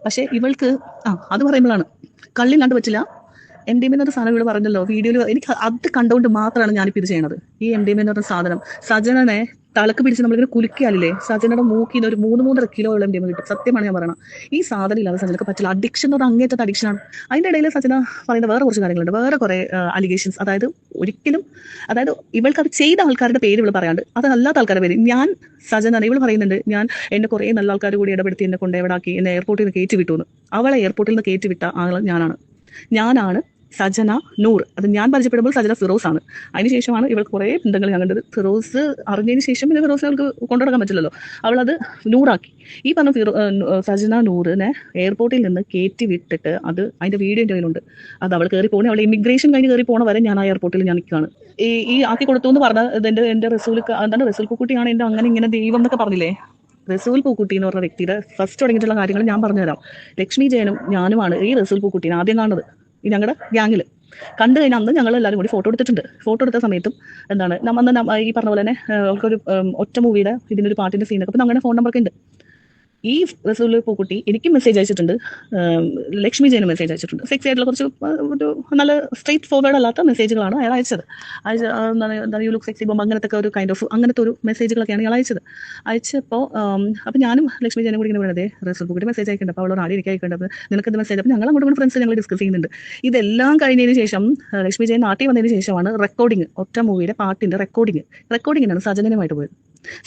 പക്ഷെ ഇവൾക്ക് അത് പറയുമ്പോഴാണ് കള്ളില്ലാണ്ട് പറ്റില്ല. എം ഡി എം എന്നൊരു സാധനം ഇവിടെ പറഞ്ഞല്ലോ വീഡിയോയിൽ, എനിക്ക് അത് കണ്ടുകൊണ്ട് മാത്രമാണ് ഞാനിപ്പോൾ ഇത് ചെയ്യണത്. ഈ എം ഡി എം എന്ന് പറഞ്ഞ സാധനം സജനനെ തലക്ക് പിടിച്ച് നമ്മളിങ്ങനെ കുലുക്കിയാലില്ലേ, സജനയുടെ മൂക്കിൽ നിന്ന് ഒരു 3-3.5 കിലോ എം ഡി എം കിട്ടും. സത്യമാണ് ഞാൻ പറയണം. ഈ സാധനം ഇല്ലാതെ സജനക്ക് പറ്റില്ല. അഡിക്ഷൻ എന്ന് പറഞ്ഞാൽ അങ്ങേറ്റത്തെ അഡിക്ഷനാണ്. അതിൻ്റെ ഇടയിൽ സജന പറയുന്ന വേറെ കുറച്ച് കാര്യങ്ങളുണ്ട്, വേറെ കുറെ അലിഗേഷൻസ്. ഒരിക്കലും ഇവൾക്ക് അത് ചെയ്ത ആൾക്കാരുടെ പേര് ഇവൾ പറയാണ്ട്, അതല്ലാത്ത ആൾക്കാരുടെ പേര് സജന ഇവൾ പറയുന്നുണ്ട്, എന്നെ കുറേ നല്ല ആൾക്കാർ കൂടി ഇടപെടുത്തി എന്നെ കൊണ്ട് എവിടാക്കി, എന്നെ എയർപോർട്ടിൽ നിന്ന് കയറ്റി വിട്ടു എന്ന്. അവളെ എയർപോർട്ടിൽ നിന്ന് കയറ്റി വിട്ട ആൾ ഞാനാണ് സജന നൂർ. അത് ഞാൻ പരിചയപ്പെടുമ്പോൾ സജന ഫിറോസ് ആണ്. അതിനുശേഷമാണ് ഇവൾക്ക് കുറേ ബന്ധങ്ങൾ ഞാൻ കണ്ടത്. ഫിറോസ് അറിഞ്ഞതിന് ശേഷം പിന്നെ ഫിറോസിനെ അവൾക്ക് കൊണ്ടുനടക്കാൻ പറ്റില്ലല്ലോ, അവളത് നൂറാക്കി. ഈ പറഞ്ഞ സജന നൂറിനെ എയർപോർട്ടിൽ നിന്ന് കയറ്റി വിട്ടിട്ട് അതിന്റെ വീഡിയോ എൻ്റെ കയ്യിലുണ്ട്. അത് അവൾ കയറി പോകണേ, അവൾ ഇമിഗ്രേഷൻ കഴിഞ്ഞ് കയറി പോണ വരെ ഞാൻ ആ എയർപോർട്ടിൽ ഞാൻ നിൽക്കുകയാണ്. ഈ ആക്കി കൊടുത്തു എന്ന് പറഞ്ഞത് എന്റെ റസൂൽ പൂക്കുട്ടിയാണ്, എന്റെ അങ്ങനെ ഇങ്ങനെ ദൈവം എന്നൊക്കെ പറഞ്ഞില്ലേ. റസൂൽ പൂക്കുട്ടി എന്ന് പറഞ്ഞ വ്യക്തിയുടെ ഫസ്റ്റ് തുടങ്ങിയിട്ടുള്ള കാര്യങ്ങൾ ഞാൻ പറഞ്ഞുതരാം. ലക്ഷ്മി ജയനും ഞാനുമാണ് ഈ റസൂൽ പൂക്കുട്ടീനെ ആദ്യം കാണുന്നത്. ഈ ഞങ്ങളുടെ ഗ്യാങ്ങിൽ കണ്ടു കഴിഞ്ഞാൽ അന്ന് ഞങ്ങൾ എല്ലാവരും കൂടി ഫോട്ടോ എടുത്തിട്ടുണ്ട്. ഫോട്ടോ എടുത്ത സമയത്തും ഈ പറഞ്ഞ പോലെ തന്നെ ഒരു ഒറ്റ മൂവിയുടെ ഇതിൻ്റെ ഒരു പാട്ടിന്റെ സീനൊക്കെ അപ്പം ഞങ്ങളുടെ ഫോൺ നമ്പറൊക്കെ ഉണ്ട്. ഈ റസൂൽ പൂക്കുട്ടി എനിക്കും മെസ്സേജ് അയച്ചിട്ടുണ്ട്, ലക്ഷ്മി ജയനും മെസ്സേജ് അയച്ചിട്ടുണ്ട്. സെക്സ് ആയിട്ടുള്ള കുറച്ച് ഒരു നല്ല സ്ട്രേറ്റ് ഫോർവേഡ് അല്ലാത്ത മെസ്സേജുകളാണ് അയാൾ അയച്ചത്. യു ലുക്ക് സെക്സി ബോംബ് അങ്ങനത്തെ ഒരു കൈൻഡ് ഓഫ് അങ്ങനത്തെ ഒരു മെസ്സേജുകളൊക്കെയാണ് അയാൾ അയച്ചപ്പോൾ അപ്പം ഞാനും ലക്ഷ്മി ജയനും കൂടി ഇങ്ങനെ പറയുന്നത്, റസൂൽ പൂക്കുട്ടി മെസ്സേജ് അയക്കേണ്ടത്, അപ്പോൾ അവളോട് ആദ്യം എനിക്ക് അയക്കേണ്ടത്, നിനക്ക് മെസ്സേജ്. അപ്പം ഞങ്ങൾ അങ്ങോട്ട് ഫ്രണ്ട്സ് ഞങ്ങൾ ഡിസ്കസ് ചെയ്യുന്നുണ്ട്. ഇതെല്ലാം കഴിഞ്ഞതിന് ശേഷം ലക്ഷ്മി ജയൻ നാട്ടിൽ വന്നതിന് ശേഷമാണ് റെക്കോർഡിങ്, ഒറ്റ മൂവിയുടെ പാട്ടിന്റെ റെക്കോർഡിങ്ങിനാണ് സജനനുമായിട്ട് പോയത്.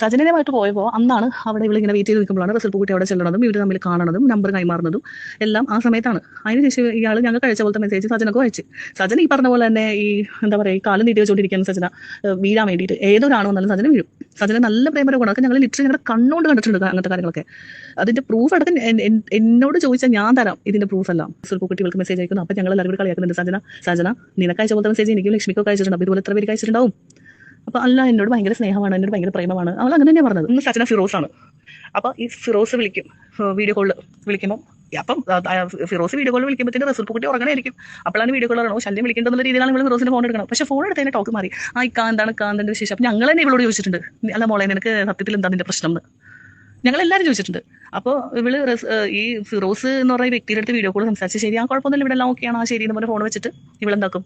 സജനനുമായിട്ട് പോയപ്പോൾ അന്നാണ് അവിടെ ഇവളിങ്ങനെ വെയിറ്റ് ചെയ്ത് നിൽക്കുമ്പോഴാണ് റസൂൽ പൂക്കുട്ടി അവിടെ ചെല്ലണതും ഇവർ തമ്മിൽ കാണണതും നമ്പർ കൈമാറുന്നതും എല്ലാം ആ സമയത്താണ്. അതിനുശേഷം ഇയാൾ ഞങ്ങൾക്ക് അയച്ച പോലത്തെ മെസ്സേജ് സജനക്കും അയച്ചു. സജന ഈ പറഞ്ഞ പോലെ തന്നെ ഈ ഈ കാലം നീട്ടി വെച്ചുകൊണ്ടിരിക്കുന്ന സജന വീഴാൻ വേണ്ടിയിട്ട് ഏതൊരാണോ എന്നാലും സജന വീഴും. സജന നല്ല പ്രേമരമാണ്. അതൊക്കെ ഞങ്ങൾ ലിറ്ററലി ഞങ്ങളുടെ കണ്ണുകൊണ്ട് കണ്ടിട്ടുണ്ട് അങ്ങനത്തെ കാര്യങ്ങളൊക്കെ. അതിന്റെ പ്രൂഫ് അടക്കം എന്നോട് ചോദിച്ചാൽ ഞാൻ തരാം ഇതിന്റെ പ്രൂഫ് എല്ലാം. റസൂൽ പൂക്കുട്ടികൾക്ക് മെസ്സേജ് അയക്കുന്നു. അപ്പം ഞങ്ങൾ എല്ലാവരും കൂടി കളിയാക്കുന്നുണ്ട്, സജന നിനക്ക് അയച്ച പോലത്തെ മെസ്സേജ് എനിക്കും ലക്ഷ്മിക്കൊക്കെ അയച്ചിട്ടുണ്ട്, അപ്പോൾ ഇതുപോലെ എത്ര പേര് അയച്ചിട്ടുണ്ടാവും. അപ്പൊ അല്ല, എന്നോട് ഭയങ്കര സ്നേഹമാണ്, എന്നോട് ഭയങ്കര പ്രേമമാണ്, അവൾ അങ്ങനെ തന്നെയാണ് പറഞ്ഞത്. ഇന്ന് സജന ഫിറോസ് ആണ്. അപ്പൊ ഈ ഫിറോസ് വിളിക്കും, വീഡിയോ കോളിൽ വിളിക്കുമ്പോൾ അപ്പം ഫിറോസ് വീഡിയോ കോൾ വിളിക്കുമ്പോഴത്തേന് റസൂൽ പൂക്കുട്ടി ഉറങ്ങണമായിരിക്കും. അപ്പോഴാണ് വീഡിയോ കോൾ ആണോ ശല്യം വിളിക്കേണ്ടെന്നുള്ള രീതിയിലാണ് ഇവിടെ ഫിറോസിന്റെ ഫോൺ എടുക്കണം. പക്ഷെ ഫോൺ എടുത്തതിന്റെ ടോക്ക് മാറി. കാന്തന്റെ വിശേഷം. അപ്പൊ ഞങ്ങൾ തന്നെ ഇവളോട് ചോദിച്ചിട്ടുണ്ട്, അല്ല മോളെ നിനക്ക് സത്യത്തിൽ എന്താ നിന്റെ പ്രശ്നം എന്ന് ഞങ്ങൾ എല്ലാവരും ചോദിച്ചിട്ടുണ്ട്. അപ്പോൾ ഇവള് ഈ ഫിറോസ് എന്ന് പറയുന്ന വ്യക്തിയുടെ അടുത്ത് വീഡിയോ കോൾ സംസാരിച്ച് ശരി ആ കുഴപ്പമൊന്നുമില്ല, ഇവിടെ എല്ലാം ഓക്കെയാണ്, ആ ശരി എന്ന് പറഞ്ഞ ഫോൺ വെച്ചിട്ട് ഇവളെന്താക്കും,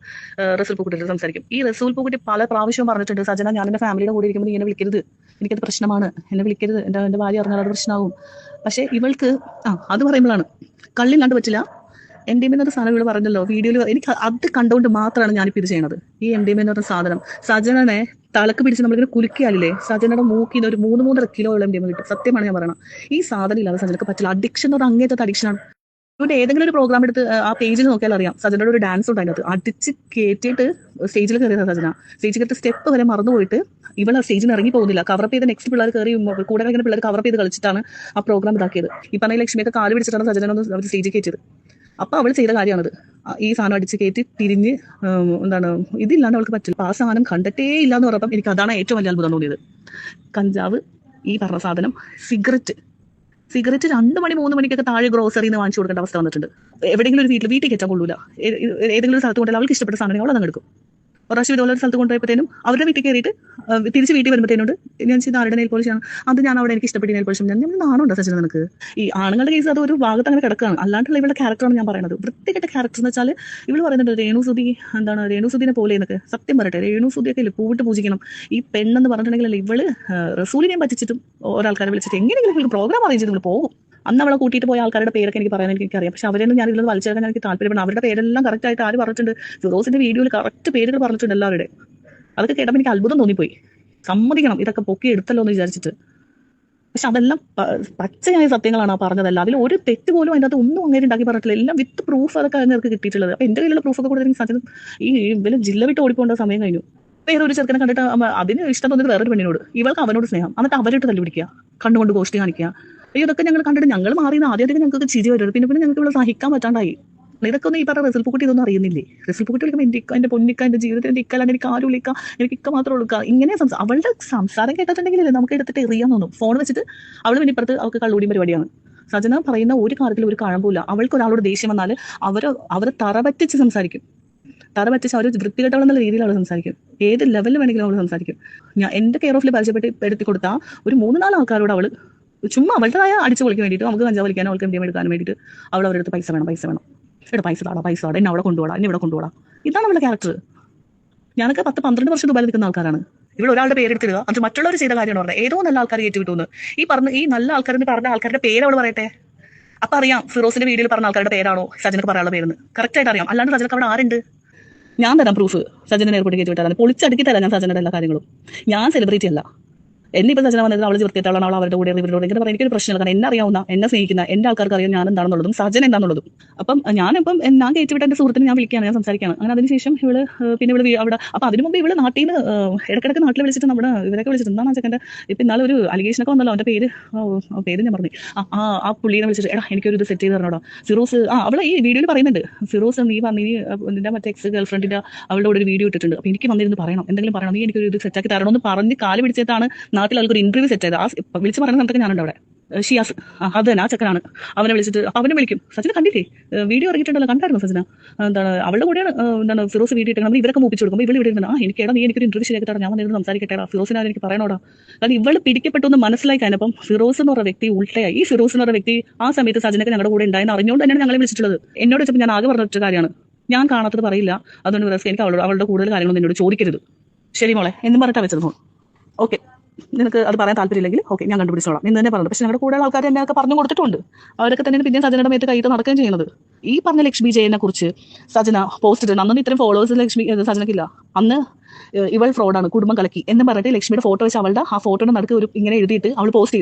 റസൂൽ പൂക്കുട്ടിയോട് സംസാരിക്കും. ഈ റസൂൽ പൂക്കുട്ടി പല പ്രാവശ്യവും പറഞ്ഞിട്ടുണ്ട്, സജന ഞാൻ എൻ്റെ ഫാമിലിയുടെ കൂടെ ഇരിക്കുമ്പോൾ ഇങ്ങനെ വിളിക്കരുത്, എനിക്കത് പ്രശ്നമാണ്, എന്നെ വിളിക്കരുത്, എൻ്റെ ഭാര്യ അറിഞ്ഞാൽ അത് പ്രശ്നമാകും. പക്ഷെ ഇവൾക്ക് അത് പറയുമ്പോഴാണ് കള്ളില്ലാണ്ട് പറ്റില്ല. എം ഡി എം എന്നൊരു സാധനം ഇവിടെ പറഞ്ഞല്ലോ വീഡിയോയിൽ, എനിക്ക് അത് കണ്ടുകൊണ്ട് മാത്രമാണ് ഞാനിപ്പോൾ ഇത് ചെയ്യണത്. ഈ എം ഡി എം എന്ന് പറഞ്ഞ സാധനം സജനനെ തലക്ക് പിടിച്ച് നമ്മളിങ്ങനെ കുലുക്കിയാലില്ലേ, സജനയുടെ മൂക്കിൽ നിന്ന് ഒരു 3-3.5 കിലോ എം ഡി എം കിട്ടും. സത്യമാണ് ഞാൻ പറയണം. ഈ സാധനം ഇല്ലാതെ സജനക്ക് പറ്റില്ല. അഡിക്ഷൻ എന്ന് പറഞ്ഞാൽ അങ്ങേറ്റത്തെ അഡിക്ഷനാണ്. ഇവിടെ ഏതെങ്കിലും ഒരു പ്രോഗ്രാം എടുത്ത് ആ പേജിൽ നോക്കിയാൽ അറിയാം, സജനയുടെ ഒരു ഡാൻസ് ഉണ്ട് അതിനകത്ത്. അടിച്ച് കയറ്റിയിട്ട് സ്റ്റേജിൽ കയറിയത് സജന. സ്റ്റേജിൽ കയറ്റി സ്റ്റെപ്പ് വരെ മറന്നുപോയിട്ട് ഇവൾ ആ സ്റ്റേജിൽ ഇറങ്ങി പോകുന്നില്ല. കവറപ്പ് ചെയ്ത് നെക്സ്റ്റ് പിള്ളേർ കയറി കൂടെ ഇങ്ങനെ പിള്ളേർ കവറപ്പ് ചെയ്ത് കളിച്ചിട്ടാണ് ആ പ്രോഗ്രാം ഇതാക്കിയത്. ഈ പറഞ്ഞ ലക്ഷ്മിയൊക്കെ കാല് പിടിച്ചിട്ടാണ് സജനൊന്ന് അവർ സ്റ്റേജിൽ കയറ്റിയത്. അപ്പൊ അവൾ ചെയ്ത കാര്യമാണത്. ഈ സാധനം അടിച്ച് കയറ്റി തിരിഞ്ഞ് ഇതില്ലാണ്ട് അവൾക്ക് പറ്റില്ല. ആ സാധനം കണ്ടിട്ടേ ഇല്ല എന്ന് പറഞ്ഞപ്പം എനിക്ക് അതാണ് ഏറ്റവും വലിയ അത്ഭുതം തോന്നിയത്. കഞ്ചാവ്, ഈ പറഞ്ഞ സാധനം, സിഗരറ്റ് 2 മണി 3 മണിക്കൊക്കെ താഴെ ഗ്രോസറിയിൽ നിന്ന് വാങ്ങിച്ചു കൊടുക്കേണ്ട അവസ്ഥ വന്നിട്ടുണ്ട്. എവിടെയെങ്കിലും ഒരു വീട്ടിൽ കയറ്റാൻ കൊള്ളൂല. ഏതെങ്കിലും ഒരു സ്ഥലത്ത് കൊണ്ടുപോയി അവൾക്ക് ഇഷ്ടപ്പെട്ട സാധനം അവൾ അതങ്ങ് എടുക്കും. ഒരു പ്രാവശ്യം ഇതുപോലെ ഒരു സ്ഥലത്ത് കൊണ്ടുപോയപ്പോഴത്തേനും അവരുടെ വീട്ടിൽ കയറിയിട്ട് തിരിച്ച് വീട്ടിൽ വരുമ്പോഴത്തേനോട് ഞാൻ ചെയ്ത ആരുടെ നെയിൽ പോളിഷാണ് അത്, ഞാൻ അവിടെ എനിക്ക് ഇഷ്ടപ്പെട്ട നെയിൽ പോളിഷ്. ഞാൻ നാണുണ്ടോ സച്ചിൻ നിനക്ക്? ഈ ആണുങ്ങളുടെ കേസ് അത് ഒരു ഭാഗത്ത് അങ്ങനെ കിടക്കുകയാണ്. അല്ലാണ്ടുള്ള ഇവളുടെ ക്യാരക്ടറാണ് ഞാൻ പറയുന്നത്. വൃത്തികെട്ട ക്യാരക്ടർ എന്ന് വെച്ചാൽ ഇവള് പറയുന്നുണ്ട് രേണുസുദിനെ പോലെ എന്നൊക്കെ. സത്യം പറയട്ടെ, രേണുസുദിയൊക്കെ ഇല്ല പൂവിട്ട് പൂജിക്കണം. ഈ പെണ്ണെന്ന് പറഞ്ഞിട്ടുണ്ടെങ്കിൽ ഇവള് റസൂലിനെയും പറ്റിച്ചിട്ടും ഒരാൾക്കാരെ വിളിച്ചിട്ട് എങ്ങനെയെങ്കിലും ഇവൾക്ക് പ്രോഗ്രാം അറേഞ്ച് ചെയ്ത് ഇവള് പോകും. അന്ന് അവളെ കൂട്ടിയിട്ട് പോയ ആൾക്കാരുടെ പേരൊക്കെ എനിക്ക് പറയാൻ എനിക്കറിയാം. പക്ഷെ അവരെയൊന്നും ഞാൻ ഇതിൽ വലിച്ചെടുക്കാൻ എനിക്ക് താല്പര്യപ്പെടുന്നു. അവരുടെ പേരെല്ലാം കറക്റ്റ് ആയിട്ട് ആര് പറഞ്ഞിട്ടുണ്ട്, ഫിറോസിന്റെ വീഡിയോയിൽ കറക്റ്റ് പേരുകൾ പറഞ്ഞിട്ടുണ്ട് എല്ലാവരുടെ. അതൊക്കെ കേട്ടപ്പോൾ എനിക്ക് അത്ഭുതം തോന്നിപ്പോയി. സമ്മതിക്കണം, ഇതൊക്കെ പൊക്കി എടുത്തല്ലോ എന്ന് വിചാരിച്ചിട്ട്. പക്ഷെ അതെല്ലാം പച്ചയായ സത്യങ്ങളാണ് ആ പറഞ്ഞതല്ല. അതിൽ ഒരു തെറ്റ് പോലും അതിൻ്റെ അകത്ത് ഒന്നും അങ്ങനെ ഉണ്ടാക്കി പറഞ്ഞിട്ടില്ല. എല്ലാം വിത്ത് പ്രൂഫ് അതൊക്കെ അതിനകത്ത് കിട്ടിയിട്ടുള്ളത്. അപ്പൊ എന്റെ കയ്യിലുള്ള പ്രൂഫൊക്കെ കൊടുത്തെങ്കിൽ സത്യം ഈ ഇവര് ജില്ല വിട്ട് ഓടിപ്പോണ്ട സമയം കഴിഞ്ഞു. വേറെ ഒരു ചെറുക്കനെ കണ്ടിട്ട് അതിന് ഇഷ്ടം തോന്നിയത് വേറൊരു പെണ്ണിനോട്, ഇവൾക്ക് അവനോട് സ്നേഹം, എന്നിട്ട് അവരിട്ട് തല്ലി പിടിക്കുക, കണ്ണുകൊണ്ട് ഗോഷ്ടി കാണിക്കുക. ഇതൊക്കെ ഞങ്ങൾ കണ്ടിട്ട് ഞങ്ങൾ മാറിയെന്ന് ആദ്യമായിട്ട് ഞങ്ങൾക്ക് ചിരി വരുന്നത്. പിന്നെ ഞങ്ങൾക്ക് ഇവിടെ സഹിക്കാൻ പറ്റാണ്ടായി. ഇതൊക്കെ ഒന്നും ഈ പറഞ്ഞ റസൂൽ പൂക്കുട്ടി ഇതൊന്നും അറിയുന്നില്ലേ? റസൂൽ പൂക്കുട്ടി വിളിക്കുമ്പോൾ എന്റെ പൊന്നിക്ക, എന്റെ ജീവിതത്തിൽ എന്റെ ഇക്കല്ലാണ്ട് എനിക്ക് ആരും വിളിക്കാം, എനിക്ക് ഇക്ക മാത്രം വിളിക്കുക, ഇങ്ങനെ അവളുടെ സംസാരം കേട്ടിട്ടുണ്ടെങ്കിലല്ലേ നമുക്ക് എടുത്തിട്ട് എറിയാൻ തോന്നും. ഫോൺ വെച്ചിട്ട് അവൾ പിന്നിപ്പുറത്ത് അവൾക്ക് കള്ളുകൂടിയും പരിപാടിയാണ്. സജന പറയുന്ന ഒരു കാര്യത്തിൽ ഒരു കഴമ്പില്ല. അവൾക്ക് ഒരാളോട് ദേഷ്യം വന്നാൽ അവരെ തറപറ്റിച്ച് സംസാരിക്കും. തറപറ്റിച്ച് അവർ വൃത്തികെട്ടവളെന്നുള്ള രീതിയിൽ അവൾ സംസാരിക്കും. ഏത് ലെവലിൽ വേണമെങ്കിലും അവൾ സംസാരിക്കും. ഞാൻ എന്റെ കെയർ ഓഫിൽ പരിചയപ്പെടുത്തി കൊടുത്താൽ ഒരു 3-4 ആൾക്കാരോട് അവൾ ചുമ്മാ അവളുടേതായ അടിച്ചു പൊളിക്കാൻ വേണ്ടിയിട്ട് നമുക്ക് കഞ്ചാവ് വലിക്കാനോ അവൾക്ക് എന്തെങ്കിലും എടുക്കാനും വേണ്ടിയിട്ട് അവരുടെ അടുത്ത് പൈസ വേണം എടാ പൈസ താടാ എന്നെ അവിടെ കൊണ്ടുപോടാ എന്നെ ഇവിടെ കൊണ്ടുപോടാ. ഇതാണ് അവളുടെ ക്യാരക്ടർ. ഞാനൊക്കെ 10-12 വർഷം ദുബായിൽ നിൽക്കുന്ന ആൾക്കാരാണ്. ഇവിടെ ഒരാളുടെ പേരെടുത്തിടുക, അത് മറ്റുള്ളവർ ചെയ്ത കാര്യമാണ് പറഞ്ഞത്. ഏതോ നല്ല ആൾക്കാർ കയറ്റി കിട്ടുമെന്ന് ഈ നല്ല ആൾക്കാരെന്ന് പറഞ്ഞ ആൾക്കാരുടെ പേര് അവൾ പറയട്ടെ. അപ്പൊ അറിയാം ഫിറോസിന്റെ വീഡിയോയിൽ പറഞ്ഞ ആൾക്കാരുടെ പേരാണോ സജനക്ക് പറയാനുള്ള പേരെന്ന് കറക്റ്റ് ആയിട്ട് അറിയാം. അല്ലാണ്ട് സജനക്ക് അവിടെ ആരുണ്ട്? ഞാൻ തരാം പ്രൂഫ്. സജനെ എയർപോർട്ടിൽ കയറ്റി വിട്ടാലാണ് പൊളിച്ചടുക്കി തരാം ഞാൻ സജനയുടെ എല്ലാ കാര്യങ്ങളും. ഞാൻ സെലിബ്രിറ്റി അല്ല. എന്നെ ഇപ്പൊ സജന വന്നത് അവൾ വൃത്തിയിട്ടാണ് അവൾ അവരുടെ കൂടെ ഇവരോട് ഇങ്ങനെ പറയാൻ എനിക്കൊരു പ്രശ്നമില്ല. കാരണം എന്നെ അറിയാവുന്ന, എന്നെ സ്നേഹിക്കുന്ന എന്റെ ആൾക്കാർക്ക് അറിയാം ഞാൻ എന്താണെന്നുള്ളതും സജന എന്താണെന്നുള്ളതും. അപ്പം ഞാൻ കയറ്റി വിട്ട എന്റെ സുഹൃത്തിന് ഞാൻ വിളിക്കുകയാണ്, ഞാൻ സംസാരിക്കുകയാണ്. അങ്ങനെ അതിനുശേഷം ഇവള് അവിടെ അപ്പൊ അതിനു മുമ്പ് ഇവള് നാട്ടിൽ നിന്ന് ഇടയ്ക്കിടയ്ക്ക് നാട്ടിൽ വിളിച്ചിട്ട് നമ്മുടെ ഇവരൊക്കെ വിളിച്ചിട്ട് എന്താണ് ചെക്കൻ്റെ ഇപ്പൊ ഇന്നാളെ ഒരു അലിഗേഷനൊക്കെ വന്നല്ലോ. അവന്റെ പേര് ഞാൻ പറഞ്ഞു. ആ പുള്ളിനെ വിളിച്ചിട്ട് എടാ എനിക്കൊരു ഇത് സെറ്റ് ചെയ്ത് തരണോടാ ഫിറോസ്. അവളെ ഈ വീഡിയോയിൽ പറയുന്നുണ്ട് ഫിറോസ് നീ നിന്റെ മറ്റേ എക്സ് ഗേൾ ഫ്രണ്ടിന്റെ അവളുടെ കൂടെ ഒരു വീഡിയോ ഇട്ടിട്ടുണ്ട്. അപ്പൊ എനിക്ക് വന്നിരുന്ന് പറയണം, എന്തെങ്കിലും പറയണം, നീ എനിക്കൊരു ഇത് സെറ്റാക്കി തരണമെന്ന് പറഞ്ഞ് കാല് പിടിച്ചിട്ടാണ് നാട്ടിൽ ആൾക്കൊരു ഇന്റർവ്യൂ സെറ്റ് ചെയ്ത്. ആ വിളിച്ച് പറയുന്ന സമയത്തൊക്കെ ഞാനുണ്ട് അവിടെ. ഷിയാസ് അത് തന്നെ ആ ചെക്കനാണ്. അവനെ വിളിച്ചിട്ട് അപ്പൊ അവനെ വിളിക്കും. സജന കണ്ടില്ലേ വീഡിയോ ഇറങ്ങിയിട്ടുണ്ടല്ലോ, കണ്ടായിരുന്നു സജന? എന്താണ് അവളുടെ കൂടെയാണ് ഫിറോസ് വീഡിയോ ഇട്ട് നമ്മൾ ഇവരൊക്കെ മൂപ്പിച്ച് കൊടുക്കുമ്പോൾ ഇവൾ ഇവിടെ ഇരുന്ന നീ എനിക്കൊരു ഇന്റർവ്യൂ ശരിയാക്കി തരാം, ഞാൻ വന്നിരുന്ന് സംസാരിക്കട്ടെ, ഫിറോസിനാണ് എനിക്ക് പറയണോടാ. കാരണം ഇവള് പിടിക്കപ്പെട്ടു എന്ന് മനസ്സിലായി കഴിഞ്ഞപ്പം ഫിറോസ് എന്ന് പറഞ്ഞ വ്യക്തി ഉൾട്ടയായി. ഈ ഫിറോസ് എന്ന് പറഞ്ഞ വ്യക്തി ആ സമയത്ത് സജനക്ക് ഞങ്ങളുടെ കൂടെ ഉണ്ടായെന്ന് അറിഞ്ഞുകൊണ്ട് തന്നെയാണ് ഞങ്ങളെ വിളിച്ചിട്ടുള്ളത്. എന്നോട് വെച്ചപ്പോൾ ഞാൻ ആകെ പറഞ്ഞ കാര്യമാണ്, ഞാൻ കാണാത്തത് പറയില്ല, അതുകൊണ്ട് എനിക്ക് അവളുടെ കൂടുതൽ കാര്യങ്ങളൊന്നും എന്നോട് ചോദിക്കരുത്, ശരി മോളെ എന്നും പറഞ്ഞിട്ടാണ് വെച്ചത് ഫോൺ. ഓക്കെ, നിനക്ക് അത് പറയാൻ താല്പര്യമില്ലെങ്കിൽ ഓക്കെ ഞാൻ കണ്ടുപിടിച്ചോളാം എന്ന് തന്നെ പറഞ്ഞത്. പക്ഷെ ഞങ്ങളുടെ കൂടെ ആൾക്കാർ എന്നെയൊക്കെ പറഞ്ഞു കൊടുത്തിട്ടുണ്ട്. അവരൊക്കെ തന്നെ പിന്നെ സജനയുടെ മേത്ത് കൈയിട്ട് നടക്കുകയും ചെയ്യുന്നത്. ഈ പറഞ്ഞ ലക്ഷ്മി ജയനെ കുറിച്ച് സജന പോസ്റ്റ് ഇട്ടുണ്ട്. അന്നൊന്നും ഇത്രയും ഫോളോവേഴ്സ് സജനക്കില്ല. അന്ന് ഇവൾ ഫ്രോഡാണ്, കുടുംബം കലക്കി എന്ന് പറഞ്ഞിട്ട് ലക്ഷ്മിയുടെ ഫോട്ടോ വെച്ച് അവളുടെ ആ ഫോട്ടോയുടെ നടുക്ക് ഇങ്ങനെ എഴുതിയിട്ട് അവൾ പോസ്റ്റ്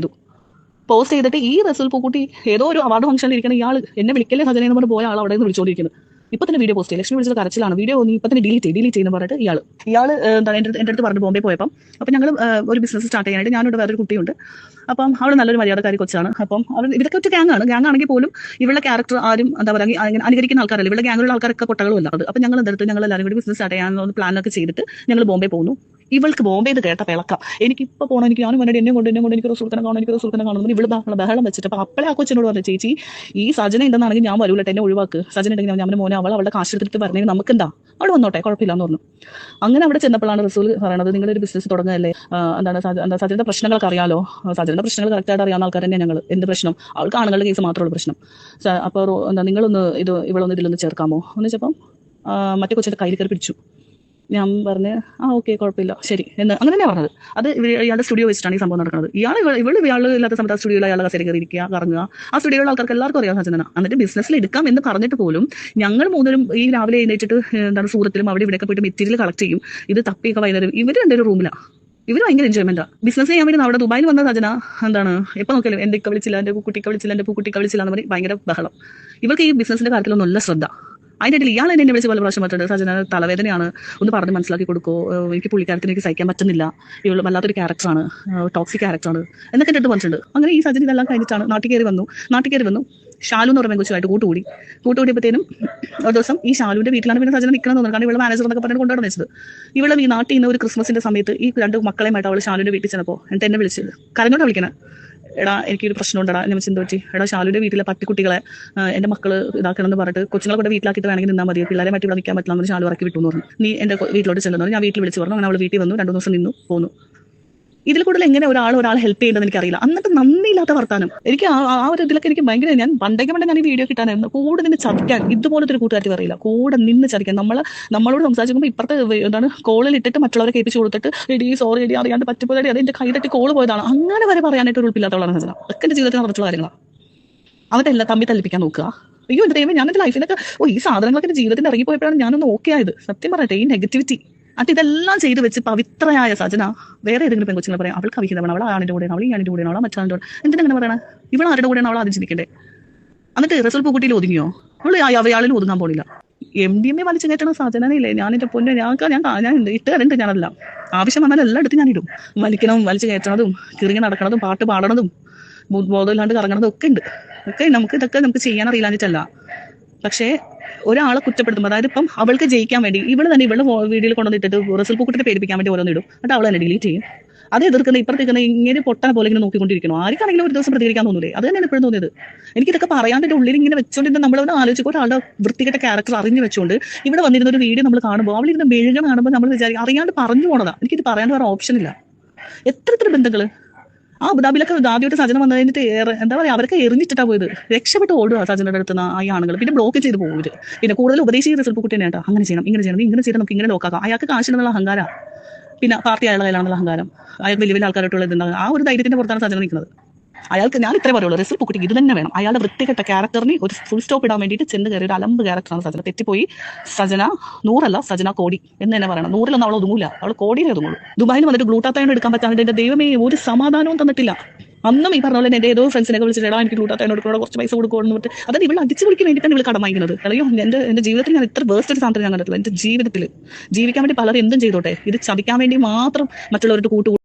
ചെയ്തിട്ട് ഈ റസൂൽ പൂക്കുട്ടി ഏതോ ഒരു അവാർഡ് ഫംഗ്ഷനിൽ ഇരിക്കുന്ന ഇയാൾ എന്നെ വിളിക്കല്ലേ സജന എന്ന് പറഞ്ഞ് പോയ ആൾ അവിടെ നിന്ന് വിളിച്ചുകൊണ്ടിരിക്കുന്നത്. ഇപ്പൊ തന്നെ വീഡിയോ പോസ്റ്റ് ചെയ്യും. ലക്ഷ്മി വിളിച്ചത് കരച്ചിലാണ്. വീഡിയോ നീ ഇപ്പൊ തന്നെ ഡിലീറ്റ് ചെയ്യുന്ന പറഞ്ഞിട്ട് ഇയാൾ എന്താണ് എൻ്റെ അടുത്ത് പറഞ്ഞു ബോംബെ പോയപ്പം. അപ്പം ഞങ്ങൾ ഒരു ബിസിനസ് സ്റ്റാർട്ട് ചെയ്യാനായിട്ട് ഞാനിവിടെ വേറൊരു കുട്ടിയുണ്ട്. അപ്പം അവൾ നല്ലൊരു മര്യാദക്കാരി കൊച്ചാണ്. അപ്പം ഇവരൊക്കെ ഒറ്റ ഗ്യാങ്ങാണെങ്കിൽ പോലും ഇവളുടെ ക്യാരക്ടർ ആരും എന്താ പറയുക അനുകരിക്കുന്ന ആൾക്കാരല്ല. ഇവളുടെ ഗ്യാങ്ങിലുള്ള ആൾക്കാരൊക്കെ പൊട്ടകളും അല്ല. അത് അപ്പം ഞങ്ങൾ ഞങ്ങൾ എല്ലാവരും കൂടി ബിസിനസ് സ്റ്റാർട്ട് ചെയ്യാൻ പ്ലാനൊക്കെ ചെയ്തിട്ട് ഞങ്ങൾ ബോംബെ പോകുന്നു. ഇവൾക്ക് ബോംബെ ഇത് കേട്ട പിളക്കാം, എനിക്കിപ്പോൾ പോകണം, എനിക്ക് ഞാനും വേണ്ടി എന്നെ കൊണ്ട് എനിക്ക് സുഹൃത്തിനെ കാണുന്നു. ഇവള് ബഹളം വെച്ചിട്ട് അപ്പൊ അപ്പളെ ആ കൊച്ചിനോട് പറഞ്ഞു, ചേച്ചി ഈ സജന ഉണ്ടെന്നാണെങ്കിൽ ഞാൻ വരൂലട്ടെ, എന്നെ ഒഴിവാക്ക്. സജന ഉണ്ടെങ്കിൽ ഞാൻ മോനെ അവളുടെ കാശ് എടുത്തിട്ട് പറഞ്ഞെങ്കിൽ നമുക്ക് എന്താ അവിടെ വന്നോട്ടെ കുഴപ്പമില്ല എന്ന് പറഞ്ഞു. അങ്ങനെ അവിടെ ചെന്നപ്പോഴാണ് റസൂൽ പറയണത്, നിങ്ങളൊരു ബിസിനസ് തുടങ്ങുകയല്ലേ, സജനയുടെ പ്രശ്നങ്ങളൊക്കെ അറിയാലോ, സജനയുടെ പ്രശ്നങ്ങൾ കറക്റ്റായിട്ട് അറിയാവുന്ന ആൾക്കാർ തന്നെ ഞങ്ങൾ. എന്ത് പ്രശ്നം? അവൾക്ക് ആണുങ്ങളുടെ കേസ് മാത്രമുള്ള പ്രശ്നം. അപ്പോൾ നിങ്ങളൊന്ന് ഇവളൊന്ന് ഇതിലൊന്ന് ചേർക്കാമോ എന്ന് വെച്ചപ്പം മറ്റേ കൊച്ചിന്റെ കയ്യിൽ കയറി പിടിച്ചു. ഞാൻ പറഞ്ഞ് ഓക്കെ കുഴപ്പമില്ല ശരി എന്ന് അങ്ങനെ തന്നെയാണ് പറഞ്ഞത്. അത് ഇയാളുടെ സ്റ്റുഡിയോ വെച്ചിട്ടാണ് ഈ സംഭവം നടക്കുന്നത്. ഇയാൾ ഇല്ലാത്ത സമയത്ത് ആ സ്റ്റുഡിയോയിൽ അയാളുടെ കസേര കയറി ഇരിക്കുക, കറങ്ങുക. ആ സ്റ്റുഡിയോയിലുള്ള ആൾക്കാർക്ക് എല്ലാവർക്കും അറിയാം സജന. എന്നിട്ട് ബിസിനസ്സിൽ എടുക്കാം എന്ന് പറഞ്ഞിട്ട് പോലും ഞങ്ങൾ മൂന്നരും ഈ രാവിലെ എഴുന്നേറ്റിട്ട് സൂറത്തിലും അവിടെ ഇവിടെയൊക്കെ പോയിട്ട് മെറ്റീരിയൽ കളക്ട് ചെയ്യും. ഇത് തപ്പിയൊക്കെ വൈകുന്നേരം ഇവർ രണ്ടൊരു റൂമിലാണ്. ഇവർ ഭയങ്കര എൻജോയ്മെന്റാ. ബിസിനസ് ചെയ്യാൻ വേണ്ടി അവിടെ ദുബായിൽ വന്ന സജന എപ്പോൾ നോക്കിയാലും എന്റെ വിളിച്ചില്ല, എന്റെ കുട്ടിക്ക് വിളിച്ചില്ല, എന്റെ പൂക്കുട്ടിക്ക് വിളിച്ചില്ല എന്ന് പറഞ്ഞ് ഭയങ്കര ബഹളം. ഇവർക്ക് ഈ ബിസിനസിന്റെ കാര്യത്തിലൊന്നും നല്ല ശ്രദ്ധ. അതിൻ്റെ ഇടയിൽ ഇയാൾ എന്നെ വിളിച്ച് പല പ്രാവശ്യം പറഞ്ഞിട്ടുണ്ട്, സജന തലവേദനയാണ്, ഒന്ന് പറഞ്ഞ് മനസ്സിലാക്കി കൊടുക്കോ, എനിക്ക് പുള്ളിക്കാരത്തിന് എനിക്ക് സഹിക്കാൻ പറ്റുന്നില്ല, ഇവൾ വല്ലാത്തൊരു ക്യാരക്ടറാണ്, ടോക്സിക് ക്യാരക്ടറാണ് എന്നൊക്കെ എൻ്റെ അടുത്ത് പറഞ്ഞിട്ടുണ്ട്. അങ്ങനെ ഈ സജന ഇതെല്ലാം കഴിഞ്ഞിട്ടാണ് നാട്ടിൽ കയറി വന്നു. ഷാലു എന്ന് പറയുമ്പോൾ കൊച്ചുമായിട്ട് കൂട്ടുകൂടിയപ്പോഴത്തേനും ഒരു ദിവസം ഈ ഷാലുവിന്റെ വീട്ടിലാണ് പിന്നെ സജന നിൽക്കണം തോന്നുന്നത്. കാരണം ഇവളെ മാനേജർ എന്നൊക്കെ പറഞ്ഞിട്ട് കൊണ്ടുവന്ന് വെച്ചത്. ഇവളെ ഈ നാട്ടിൽ നിന്ന് ഒരു ക്രിസ്മസിന്റെ സമയത്ത് ഈ രണ്ട് മക്കളെയുമായിട്ട് അവൾ ഷാലുവിന്റെ വീട്ടിൽ ചെന്നപ്പോൾ എന്നിട്ട് എന്നെ വിളിച്ചത് കരഞ്ഞോട്ട് വിളിക്കണേ, എടാ എനിക്കൊരു പ്രശ്നം ഉണ്ടടാ, എന്നെ ചിന്ത പറ്റി, എടാ ഷാലുവിന്റെ വീട്ടിലെ പട്ടിക്കുട്ടികളെ എൻ്റെ മക്കള് ഇതാക്കണം എന്ന് പറഞ്ഞിട്ട് കൊച്ചുങ്ങളെ കൂടെ വീട്ടിലാക്കിയിട്ട് വേണമെങ്കിൽ നിന്നാൽ മതി, പിള്ളേരെ മറ്റു ഇവിടെ നിൽക്കാൻ പറ്റില്ല എന്ന് ഷാലു ഇറക്കി വിട്ടു എന്ന് പറഞ്ഞു. നീ എൻ്റെ വീട്ടിലോട്ട് ചെല്ലുന്നു. ഞാൻ വീട്ടിൽ വിളിച്ച് പറഞ്ഞു. അങ്ങനെ അവൾ വീട്ടിൽ വന്നു, 2 ദിവസം നിന്നു പോന്നു. ഇതിൽ കൂടുതൽ എങ്ങനെ ഒരാളെ ഹെൽപ്പ് ചെയ്യേണ്ടതെന്ന് എനിക്കറിയില്ല. അന്നത്തെ നന്ദിയില്ലാത്ത വർത്താനം എനിക്ക് ആ ഒരു ഇതിലൊക്കെ എനിക്ക് ഭയങ്കര ഞാൻ പണ്ടേക്ക് ഞാൻ ഈ വീഡിയോ കിട്ടാനായിരുന്നു. കൂടെ നിന്ന് ചതിക്കാൻ ഇതുപോലത്തെ ഒരു കൂട്ടുകാരി പറയില്ല, കൂടെ നിന്ന് ചതിക്കാൻ. നമ്മളോട് സംസാരിക്കുമ്പോൾ ഇപ്പുറത്തെ കോളിൽ ഇട്ടിട്ട് മറ്റുള്ളവരെ കേൾപ്പിച്ച് കൊടുത്തിട്ട് എടി സോറി എടി അറിയാണ്ട് പറ്റിപ്പോയി അത് എൻ്റെ കൈ തട്ടി കോള് പോയതാണ് അങ്ങനെ വരെ പറയാനായിട്ട് ഒരു ഉൾപ്പില്ലാത്തവളാണ് സജന. ഒക്കെ എൻ്റെ ജീവിതത്തിൽ നടന്നിട്ടുള്ള കാര്യങ്ങളാണ്. എന്നിട്ട് എല്ലാം തമ്മിൽ തല്ലിപ്പിക്കാൻ നോക്കുക. അയ്യോ എൻ്റെ ദൈവമേ, ഞാൻ എൻ്റെ ലൈഫിലൊക്കെ ഈ സാധനങ്ങളൊക്കെ എൻ്റെ ജീവിതത്തിൽ ഇറങ്ങിപ്പോയപ്പോഴാണ് ഞാനൊന്ന് ഓക്കെ ആയത്. സത്യം പറയട്ടെ, ഈ നെഗറ്റിവിറ്റി ഇതെല്ലാം ചെയ്ത് വെച്ച് പവിത്രയായ സജന വേറെ ഏതെങ്കിലും പെൺകൊച്ചുങ്ങൾ പറയാം അവൾക്ക് അവിഹിതമാണ്, അവൾ ആണിന്റെ കൂടെയാണ്, അവൾ ഈ ആണിന്റെ കൂടെയാണ്, അവൾ മറ്റാളിന്റെ കൂടെ. എന്തിനാണ് പറയണേ? ഇവൾ ആരുടെ കൂടെയാണ് അവൾ ആദ്യം ചിന്തിക്കണ്ടേ? എന്നിട്ട് റസൂൽ പൂക്കുട്ടിയിൽ ഒതുങ്ങിയോ? അവൾ അവയാളിൽ ഒതുങ്ങാൻ പോണില്ല. MDMA വലിച്ചു കയറ്റണ സജനയില്ലേ, ഞാൻ എൻ്റെ പൊന്നെ ഞാൻ ഇട്ട് കണ്ടുണ്ട്. ഞാനെല്ലാം ആവശ്യം വന്നാൽ എല്ലാം എടുത്ത് ഞാനിടും. വലിച്ചു കയറ്റണതും കിറങ്ങി നടക്കണതും പാട്ട് പാടണതും ബോധമില്ലാണ്ട് കറങ്ങണതും ഒക്കെ ഉണ്ട്. ഇതൊക്കെ നമുക്ക് ചെയ്യാൻ അറിയില്ലാഞ്ഞിട്ടല്ല. പക്ഷേ ഒരാളെ കുറ്റപ്പെടുത്തുമ്പോൾ, അതായത് ഇപ്പം അവൾക്ക് ജയിക്കാൻ വേണ്ടി ഇവള് തന്നെ ഇവളുടെ വീഡിയോയിൽ കൊണ്ടുവന്നിട്ട് റസൂൽ പൂക്കുട്ടിയെ പേടിപ്പിക്കാൻ വേണ്ടി ഓരോന്നിടും. എന്നിട്ട് അവൾ തന്നെ ഡിലീറ്റ് ചെയ്യും. അത് എതിർക്കുന്ന ഇപ്പുറത്തേക്കുന്ന ഇങ്ങനെ പൊട്ടനെ പോലെ ഇങ്ങനെ നോക്കിക്കൊണ്ടിരിക്കണം. ആർക്കാണെങ്കിലും ഒരു ദിവസം പ്രതികരിക്കാൻ തോന്നൂലേ? അത് തന്നെയാണ് ഇപ്പോഴും തോന്നിയത്. എനിക്കിതൊക്കെ പറയാണ്ട് എൻ്റെ ഉള്ളിൽ ഇങ്ങനെ വെച്ചോണ്ടിരുന്ന നമ്മളവിടെ ആലോചിച്ച് ഒരാളുടെ വൃത്തികെട്ട ക്യാരക്ടർ അറിഞ്ഞു വെച്ചുകൊണ്ട് ഇവിടെ വന്നിരുന്ന ഒരു വീഡിയോ നമ്മൾ കാണുമ്പോൾ അവളിങ്ങനെ മെഴുകണ കാണുമ്പോൾ നമ്മൾ വിചാരിക്കും അറിയാണ്ട് പറഞ്ഞു പോണതാ. എനിക്കിത് പറയാണ്ട് വേറെ ഓപ്ഷൻ ഇല്ല. എത്ര ബന്ധങ്ങള് ആ അബുദാബിയിലൊക്കെ ആദ്യമായിട്ട് സജന വന്നു കഴിഞ്ഞിട്ട് എന്താ പറയുക, അവരൊക്കെ എറിഞ്ഞിട്ടാ പോയത്. രക്ഷപ്പെട്ട് ഓടുക സജനയുടെ അടുത്ത് നിന്ന് ഈ ആണുങ്ങൾ. പിന്നെ ബ്ലോക്ക് ചെയ്ത് പോകും ഇവര്. പിന്നെ കൂടുതൽ ഉപദേശിക്കുന്ന റിസൾട്ട് കുട്ടി തന്നെ കേട്ടോ, അങ്ങനെ ചെയ്യണം, ഇങ്ങനെ ചെയ്യണം, ഇങ്ങനെ ചെയ്യണം, നമുക്ക് ഇങ്ങനെ ലോക്കാക്കാം. അയാൾക്ക് കാശിനുള്ള അഹങ്കാരം, പിന്നെ പാർട്ടി അയാളുടെ കയ്യിലാണെന്നുള്ള അഹങ്കാരം, അയാൾ വലിയ വലിയ ആൾക്കാരായിട്ടുള്ള ഇതുണ്ടാകും. ആ ഒരു ധൈര്യത്തിന്റെ പുറത്താണ് സജന നിൽക്കുന്നത്. അയാൾക്ക് ഞാൻ ഇത്രേ പറയുള്ളൂ, റിസൾട്ട് കുട്ടിക്ക് ഇത് തന്നെ വേണം. അയാളുടെ വൃത്തികെട്ട ക്യാരക്ടറിന് ഒരു ഫുൾ സ്റ്റോപ്പ് ഇടാൻ വേണ്ടിയിട്ട് ചെന്ന് കയറി ഒരു അലമ്പ് ക്യാരക്ടറാണ് സജന. തെറ്റിപ്പോയി. സജന 100 സജന കോടി എന്ന് തന്നെ പറയണം. 100 അവൾ ഒതുങ്ങൂല, അവൾ കോടിയിലേ ഒതുങ്ങുള്ളൂ. ദുബായിൽ വന്നിട്ട് ഗ്ലൂട്ടാത്തയോട് എടുക്കാൻ പറ്റാണ്ട് എന്റെ ദൈവമേ ഒരു സമാധാനവും തന്നിട്ടില്ല. അന്നും ഈ പറഞ്ഞ പോലെ എന്റെ ഏതോ ഫ്രണ്ട്സിനൊക്കെ വിളിച്ചിട്ട് എടാ എനിക്ക് ഗ്ലൂട്ടാത്തയോട് എടുക്കണം, കുറച്ച് പൈസ കൊടുക്കുമെന്ന് പറഞ്ഞിട്ട്, അതായത് ഇവിടെ അടിച്ചു പിടിക്കാൻ വേണ്ടിയിട്ടാണ് ഇവൾ കടം വാങ്ങിക്കുന്നത്. അയ്യോ എന്റെ ജീവിതത്തിൽ ഞാൻ ഇത്ര വേസ്റ്റ് ഒരു സാധനം ഞാൻ കണ്ടിട്ടില്ല. എന്റെ ജീവിതത്തിൽ ജീവിക്കാൻ വേണ്ടി പലരും എന്തും ചെയ്തോട്ടെ, ഇത് ചതിക്കാൻ വേണ്ടി മാത്രം മറ്റുള്ളവരുടെ കൂട്ടുകൂടി